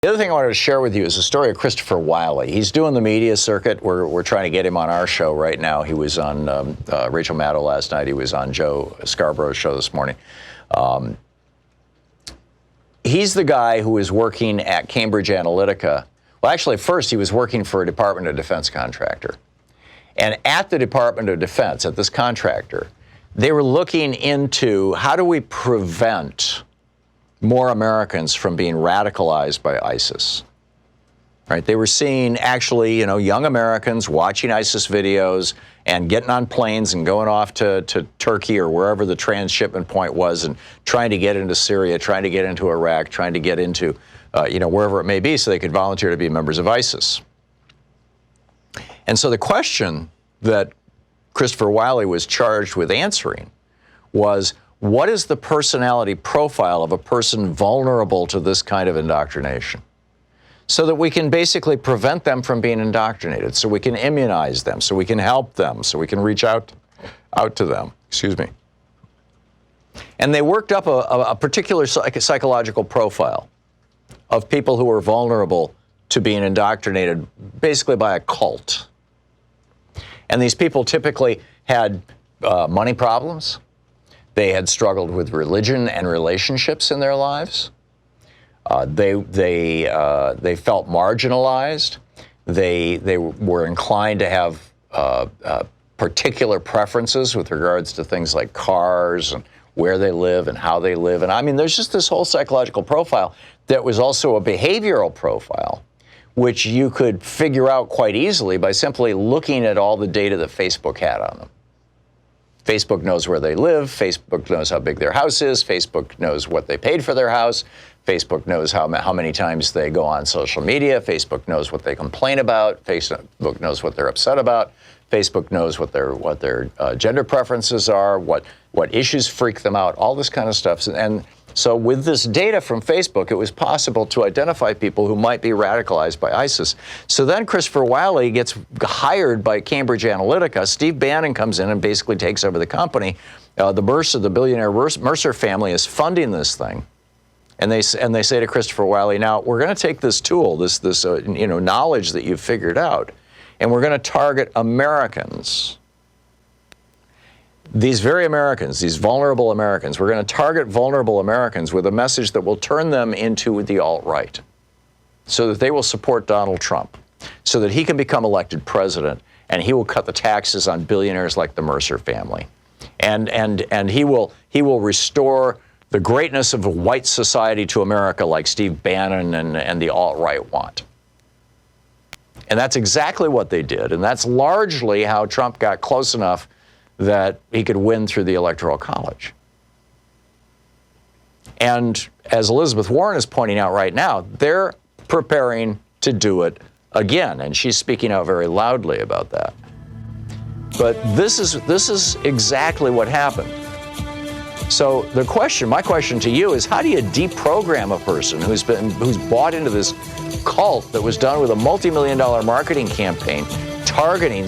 The other thing I wanted to share with you is the story of Christopher Wiley. He's doing the media circuit. We're trying to get him on our show right now. He was on Rachel Maddow last night. He was on Joe Scarborough's show this morning. He's the guy who is working at Cambridge Analytica. Well, actually, first he was working for a Department of Defense contractor. And at the Department of Defense, at this contractor, they were looking into how do we prevent more Americans from being radicalized by ISIS. Right? They were seeing actually, young Americans watching ISIS videos and getting on planes and going off to Turkey or wherever the transshipment point was and trying to get into Syria, trying to get into Iraq, trying to get into, wherever it may be so they could volunteer to be members of ISIS. And so the question that Christopher Wiley was charged with answering was, what is the personality profile of a person vulnerable to this kind of indoctrination? So that we can basically prevent them from being indoctrinated, so we can immunize them, so we can help them, so we can reach out to them. Excuse me. And they worked up a particular psychological profile of people who were vulnerable to being indoctrinated basically by a cult. And these people typically had money problems. They had struggled with religion and relationships in their lives. They felt marginalized. They were inclined to have particular preferences with regards to things like cars and where they live and how they live. And I mean, there's just this whole psychological profile that was also a behavioral profile, which you could figure out quite easily by simply looking at all the data that Facebook had on them. Facebook knows where they live. Facebook knows how big their house is. Facebook knows what they paid for their house. Facebook knows how many times they go on social media. Facebook knows what they complain about. Facebook knows what they're upset about. Facebook knows what their gender preferences are, what issues freak them out, all this kind of stuff. And so with this data from Facebook, it was possible to identify people who might be radicalized by ISIS. So then Christopher Wiley gets hired by Cambridge Analytica. Steve Bannon comes in and basically takes over the company. The billionaire Mercer family is funding this thing. And they say to Christopher Wiley, now we're going to take this tool, this knowledge that you've figured out, and we're going to target Americans. These very Americans, these vulnerable Americans, we're going to target vulnerable Americans with a message that will turn them into the alt-right so that they will support Donald Trump, so that he can become elected president, and he will cut the taxes on billionaires like the Mercer family. And he will restore the greatness of a white society to America like Steve Bannon and the alt-right want. And that's exactly what they did, and that's largely how Trump got close enough that he could win through the Electoral College. And as Elizabeth Warren is pointing out right now, they're preparing to do it again, and she's speaking out very loudly about that. But this is exactly what happened. So my question to you is, how do you deprogram a person who's bought into this cult that was done with a multi-million-dollar marketing campaign,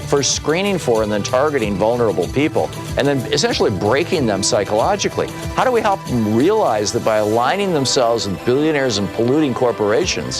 first screening for and then targeting vulnerable people, and then essentially breaking them psychologically? How do we help them realize that by aligning themselves with billionaires and polluting corporations,